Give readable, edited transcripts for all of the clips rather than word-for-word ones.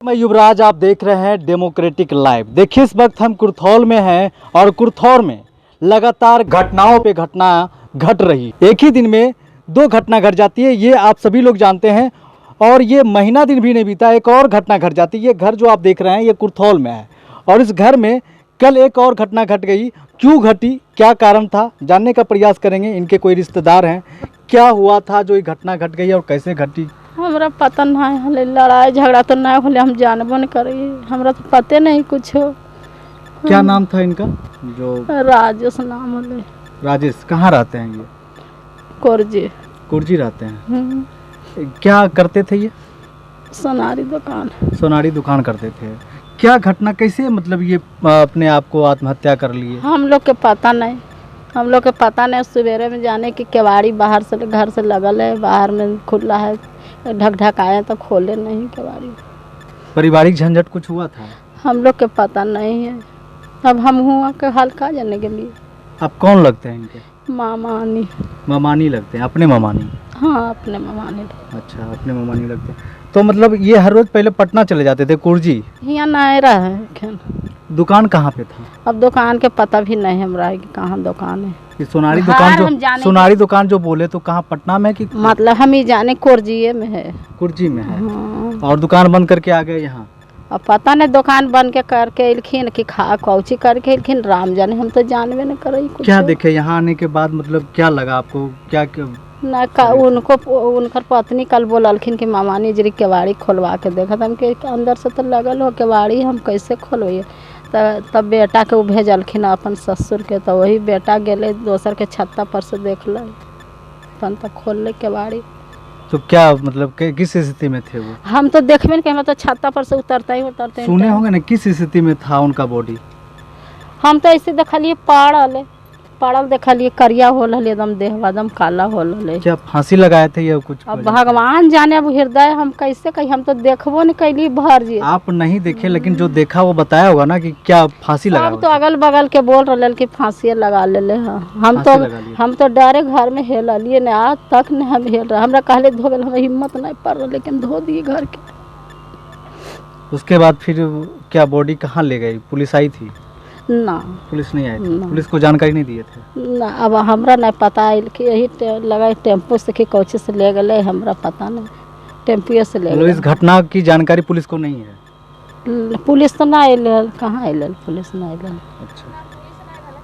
मैं युवराज, आप देख रहे हैं डेमोक्रेटिक लाइव। देखिए इस वक्त हम कुर्थौल में हैं और कुर्थौल में लगातार घटनाओं पे घटना घट रही। एक ही दिन में दो घटना घट जाती है, ये आप सभी लोग जानते हैं। और ये महीना दिन भी नहीं बीता, एक और घटना घट जाती है। ये घर जो आप देख रहे हैं ये कुर्थौल में है और इस घर में कल एक और घटना घट गई। क्यों घटी, क्या कारण था, जानने का प्रयास करेंगे। इनके कोई रिश्तेदार हैं, क्या हुआ था जो ये घटना घट गई और कैसे घटी। हमरा पता नहीं हले, लड़ाई झगड़ा तो नहीं होले, हम जानबो नहीं करी, हमरा तो पते नहीं कुछ हो। क्या नाम था इनका? जो राजेश नाम होले। राजेश, कहाँ रहते हैं ये? कोरजी। कुर्जी रहते हैं। क्या करते थे ये? सोनारी दुकान। सोनारी दुकान करते थे। क्या घटना, कैसे मतलब ये अपने आप को आत्महत्या कर लिए? हम लोग के पता नहीं, हम लोग के पता नहीं। सवेरे में जाने की केवाड़ी बाहर से घर से लगल है, बाहर में खुला है, ढक ढक आए तो खोले नहीं केवाड़ी। पारिवारिक झंझट कुछ हुआ था? हम लोग के पता नहीं है। अब हम हुआ के हाल का जाने के लिए। आप कौन लगते हैं इनके? मामानी। ममानी लगते हैं? अपने ममानी? हाँ, अपने मामानी। अच्छा, अपने ममानी लगते हैं। तो मतलब ये हर रोज पहले पटना चले जाते थे कुर्जी? यहाँ नहीं रहा है। दुकान कहाँ पे था? अब दुकान के पता भी नहीं हमरा कि कहाँ दुकान है। ये सोनारी घर दुकान हम जो जाने सोनारी दुकान जो बोले तो कहाँ, पटना में कि मतलब हम ही जाने कोरजिए में है। कुर्जी में है? हाँ। और दुकान बंद करके आ गए यहाँ? अब पता नहीं दुकान बंद के करके इलखिन कि खा कौची करके इलखिन, राम जाने, हम तो जानबे नहीं करे कुछ। क्या देखे यहाँ आने के बाद, मतलब क्या लगा आपको? क्या, क्या? ना उनको उनकर पत्नी कल बोलखिन कि मामानी जरी केवाड़ी खोलवा के देखा। हम के अंदर से तो लगल हो केवाड़ी, हम कैसे खोलवाइए। तब बेटा के वो भेजलखिन अपन ससुर के, तो वही बेटा गेले दोसर के छत्ता पर से देख ल अपन तो खोल ले केवाड़ी। तो क्या मतलब किस स्थिति में थे वो? हम तो देखबे नहीं, हम तो छत्ता पर से उतरते ही सुने होंगे ना, किस स्थिति में था उनका बॉडी? हम तो ऐसे देखलिए पड़ल देखलिए, करिया होल हले, एकदम देह एकदम काला होल हले। क्या फांसी लगाए थे या कुछ? अब भगवान जाने, अब हृदय हम कैसे कही, हम तो देखबो नहीं कैली भर जी। आप नहीं देखे, लेकिन जो देखा वो बताया होगा ना कि क्या फांसी लगा? अब तो अगल बगल के बोल रहे कि फांसी लगा ले। हम तो डरे घर में हेल लिए न, आज तक न हम हेल रहे। हमरा कहले धो गल, हम हिम्मत नहीं पड़ रहा, लेकिन धो दिए घर के। उसके बाद फिर क्या बॉडी कहाँ ले गई? पुलिस आई थी? ना, पुलिस नहीं आई थी? पुलिस को जानकारी नहीं दिए थे? ना, अब हमरा नहीं पता कि यही लगा टेम्पो से कि कौची से ले गए, हमरा पता नहीं। टेम्पो से ले गए। इस घटना की जानकारी पुलिस को नहीं है? पुलिस तो ना आयल, कहाँ आयल पुलिस? ना आयल। अच्छा,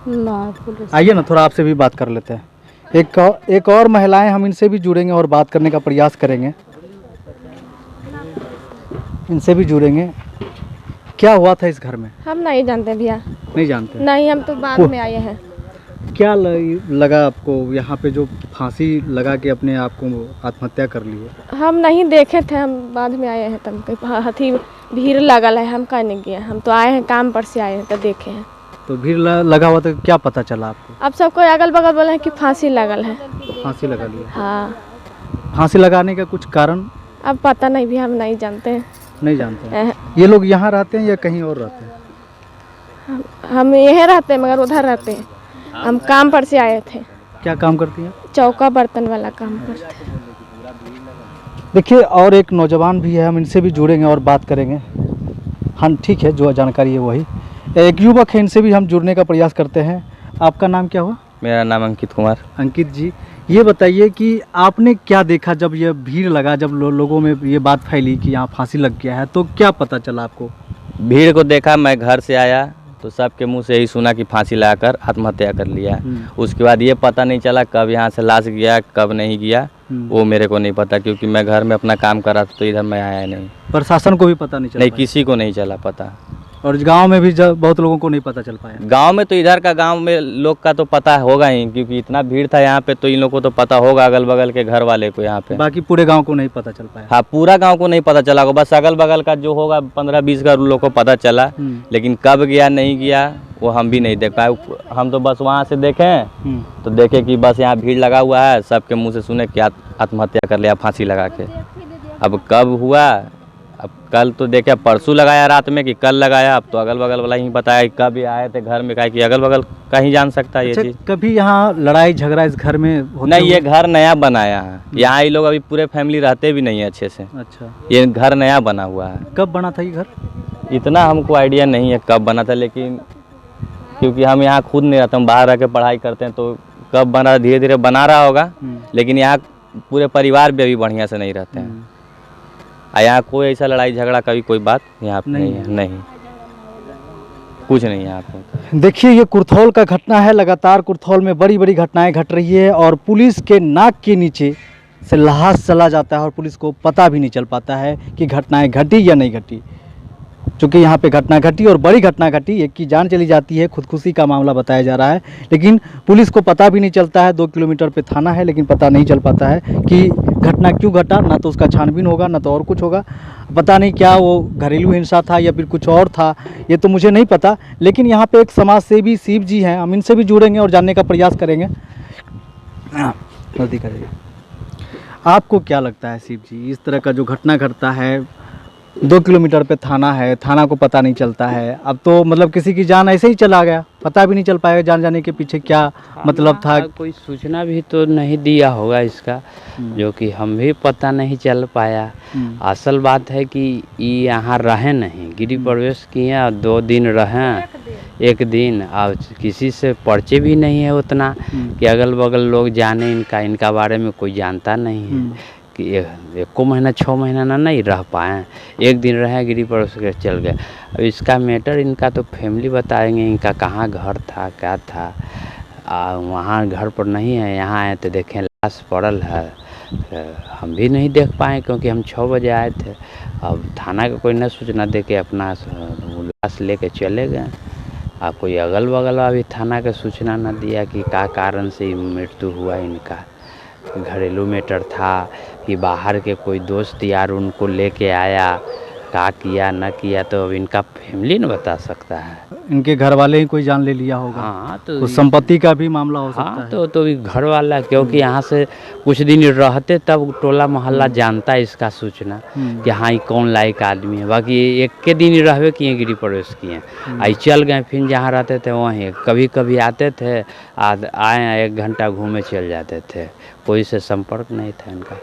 ना पुलिस। आइए ना थोड़ा आपसे भी बात कर लेते हैं। एक और महिलाएं, हम इनसे भी जुड़ेंगे और बात करने का प्रयास करेंगे। इनसे भी जुड़ेंगे। क्या हुआ था इस घर में? हम नहीं जानते भैया। नहीं जानते? नहीं, हम तो बाद में आए हैं। क्या लगा आपको यहाँ पे जो फांसी लगा के अपने आप को आत्महत्या कर ली है? हम नहीं देखे थे, हम बाद में आए हैं। तब हथी भीड़ लगल है, हम कहीं नहीं गए। हम तो आए हैं काम पर से, आए हैं तो देखे हैं। तो भीड़ लगा हुआ तो क्या पता चला आपको? अब सबको अगल बगल बोले हैं कि फांसी लगल है। फांसी लगा लिया? हाँ। फांसी लगाने का कुछ कारण? अब पता नहीं भी, हम नहीं जानते हैं। नहीं जानते हैं? ये लोग यहाँ रहते हैं या कहीं और रहते हैं? हम यहीं रहते हैं, मगर उधर रहते हैं। हम काम पर से आए थे। क्या काम करती हैं? चौका बर्तन वाला काम करते हैं। देखिए और एक नौजवान भी है, हम इनसे भी जुड़ेंगे और बात करेंगे। हाँ ठीक है, जो जानकारी है वही। एक युवक है, इनसे भी हम जुड़ने का प्रयास करते हैं। आपका नाम क्या हुआ? मेरा नाम अंकित कुमार। अंकित जी, ये बताइए कि आपने क्या देखा जब ये भीड़ लगा, जब लोगों में ये बात फैली कि यहाँ फांसी लग गया है, तो क्या पता चला आपको? भीड़ को देखा, मैं घर से आया तो सबके मुंह से यही सुना कि फांसी लगाकर आत्महत्या कर लिया। उसके बाद ये पता नहीं चला कब यहाँ से लाश गया कब नहीं गया, वो मेरे को नहीं पता, क्योंकि मैं घर में अपना काम कर रहा था तो इधर मैं आया नहीं। प्रशासन को भी पता नहीं चला? नहीं, किसी को नहीं चला पता। और गांव में भी बहुत लोगों को नहीं पता चल पाया? गांव में तो इधर का गांव में लोग का तो पता होगा ही, क्योंकि इतना भीड़ था यहाँ पे, तो इन लोगों को तो पता होगा, अगल बगल के घर वाले को यहाँ पे। बाकी पूरे गांव को नहीं पता चल पाया? हाँ, पूरा गांव को नहीं पता चला होगा, बस अगल बगल का जो होगा 15-20 घर लोग को पता चला। लेकिन कब गया नहीं गया वो हम भी नहीं देख पाए। हम तो बस वहाँ से देखें तो देखे कि बस यहाँ भीड़ लगा हुआ है, सबके मुँह से सुने कि आत्महत्या कर लिया फांसी लगा के। अब कब हुआ अब कल तो देखे परसों लगाया रात में कि कल लगाया, अब तो अगल बगल वाला ही बताया कि कब ये आए थे घर में, कहा कि अगल बगल का ही जान सकता है ये अच्छा, चीज़। कभी यहाँ लड़ाई झगड़ा इस घर में होते नहीं, ये हुए? घर नया बनाया है, यहाँ ये लोग अभी पूरे फैमिली रहते भी नहीं है अच्छे से। अच्छा, ये घर नया बना हुआ है। कब बना था ये घर? इतना हमको आइडिया नहीं है कब बना था, लेकिन क्योंकि हम यहाँ खुद नहीं रहते, हम बाहर रह के पढ़ाई करते हैं, तो कब बना, धीरे धीरे बना रहा होगा। लेकिन यहाँ पूरे परिवार भी अभी बढ़िया से नहीं रहते हैं। यहाँ कोई ऐसा लड़ाई झगड़ा कभी कोई बात यहाँ पे नहीं है, नहीं, कुछ नहीं है यहाँ पे। देखिए, ये कुर्थौल का घटना है। लगातार कुर्थौल में बड़ी बड़ी घटनाएं घट रही है और पुलिस के नाक के नीचे से लहास चला जाता है और पुलिस को पता भी नहीं चल पाता है कि घटनाएं घटी या नहीं घटी। चूँकि यहाँ पे घटना घटी और बड़ी घटना घटी, एक की जान चली जाती है, खुदकुशी का मामला बताया जा रहा है, लेकिन पुलिस को पता भी नहीं चलता है। 2 किलोमीटर पे थाना है, लेकिन पता नहीं चल पाता है कि घटना क्यों घटा। ना तो उसका छानबीन होगा, ना तो और कुछ होगा। पता नहीं क्या वो घरेलू हिंसा था या फिर कुछ और था, ये तो मुझे नहीं पता। लेकिन यहाँ पे एक समाज सेवी शिव जी हैं, हम इनसे भी जुड़ेंगे और जानने का प्रयास करेंगे। जल्दी करिए। आपको क्या लगता है शिव जी, इस तरह का जो घटना घटता है, 2 किलोमीटर पे थाना है, थाना को पता नहीं चलता है, अब तो मतलब किसी की जान ऐसे ही चला गया, पता भी नहीं चल पाएगा जान जाने के पीछे क्या मतलब था। कोई सूचना भी तो नहीं दिया होगा इसका, जो कि हम भी पता नहीं चल पाया। असल बात है कि ये यहाँ रहे नहीं, गिरी प्रवेश किए और 2 दिन रहें, 1 दिन, और किसी से परिचय भी नहीं है उतना कि अगल बगल लोग जाने इनका बारे में कोई जानता नहीं है कि 1 महीना 6 महीना ना नहीं रह पाए, 1 दिन रहे गिरी पड़ोस के चल गए। अब इसका मैटर इनका तो फैमिली बताएंगे, इनका कहाँ घर था क्या था। वहाँ घर पर नहीं है, यहाँ आए तो देखें लाश पड़ल है, हम भी नहीं देख पाए क्योंकि हम 6 बजे आए थे। अब थाना का कोई न सूचना दे के अपना लाश लेके चले गए। अब कोई अगल बगल अभी थाना का सूचना न दिया कि क्या कारण से मृत्यु हुआ इनका, घरेलू मैटर था कि बाहर के कोई दोस्त यार उनको लेके आया, क्या किया न किया तो अब इनका फैमिली न बता सकता है। इनके घर वाले ही कोई जान ले लिया होगा। हाँ, तो कुछ संपत्ति का भी मामला हो सकता हाँ, है। तो घर वाला, क्योंकि यहाँ से कुछ दिन रहते तब टोला मोहल्ला जानता है इसका सूचना कि हाँ ये कौन लायक आदमी है। बाकी 1 दिन रहवे किए, गिरी प्रवेश किए, आई चल गए, फिर जहाँ रहते थे वहीं कभी कभी आते थे, आए 1 घंटा घूमे चल जाते थे, कोई से संपर्क नहीं था इनका।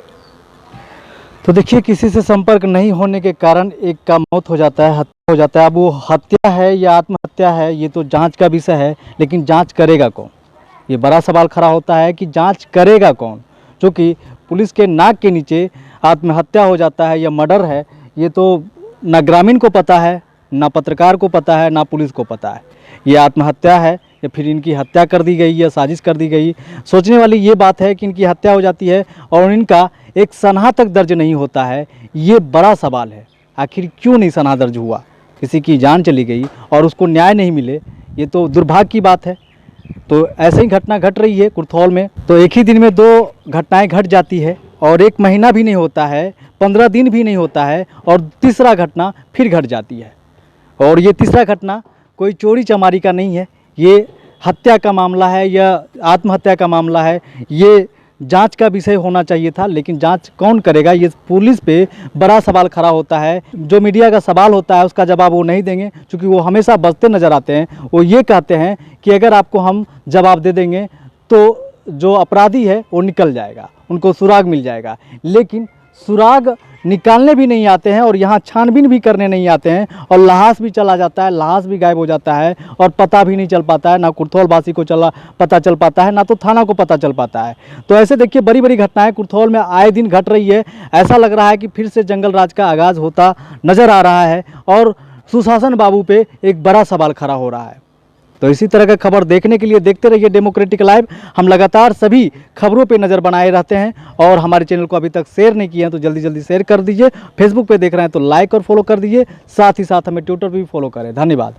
तो देखिए, किसी से संपर्क नहीं होने के कारण एक का मौत हो जाता है, हत्या हो जाता है। अब वो हत्या है या आत्महत्या है, ये तो जांच का विषय है, लेकिन जांच करेगा कौन, ये बड़ा सवाल खड़ा होता है कि जांच करेगा कौन। क्योंकि पुलिस के नाक के नीचे आत्महत्या हो जाता है या मर्डर है, ये तो ना ग्रामीण को पता है, ना पत्रकार को पता है, ना पुलिस को पता है ये आत्महत्या है या फिर इनकी हत्या कर दी गई या साजिश कर दी गई। सोचने वाली ये बात है कि इनकी हत्या हो जाती है और इनका एक सनहा तक दर्ज नहीं होता है, ये बड़ा सवाल है। आखिर क्यों नहीं सनहा दर्ज हुआ, किसी की जान चली गई और उसको न्याय नहीं मिले, ये तो दुर्भाग्य की बात है। तो ऐसे ही घटना घट रही है कुर्थौल में। तो एक ही दिन में 2 घटनाएं घट जाती है और 1 महीना भी नहीं होता है, 15 दिन भी नहीं होता है और तीसरा घटना फिर घट जाती है। और ये तीसरा घटना कोई चोरी चमारी का नहीं है, ये हत्या का मामला है या आत्महत्या का मामला है। ये जांच का विषय होना चाहिए था, लेकिन जांच कौन करेगा, ये पुलिस पे बड़ा सवाल खड़ा होता है। जो मीडिया का सवाल होता है उसका जवाब वो नहीं देंगे, क्योंकि वो हमेशा बचते नज़र आते हैं। वो ये कहते हैं कि अगर आपको हम जवाब दे देंगे तो जो अपराधी है वो निकल जाएगा, उनको सुराग मिल जाएगा। लेकिन सुराग निकालने भी नहीं आते हैं और यहाँ छानबीन भी करने नहीं आते हैं और लाश भी चला जाता है, लाश भी गायब हो जाता है और पता भी नहीं चल पाता है, ना कुर्थौल वासी को पता चल पाता है, ना तो थाना को पता चल पाता है। तो ऐसे देखिए, बड़ी बड़ी घटनाएं कुर्थौल में आए दिन घट रही है। ऐसा लग रहा है कि फिर से जंगल राज का आगाज़ होता नज़र आ रहा है और सुशासन बाबू पे एक बड़ा सवाल खड़ा हो रहा है। तो इसी तरह का खबर देखने के लिए देखते रहिए डेमोक्रेटिक लाइव। हम लगातार सभी खबरों पे नज़र बनाए रहते हैं और हमारे चैनल को अभी तक शेयर नहीं किया है तो जल्दी जल्दी शेयर कर दीजिए। फेसबुक पे देख रहे हैं तो लाइक और फॉलो कर दीजिए, साथ ही साथ हमें ट्विटर पे भी फॉलो करें। धन्यवाद।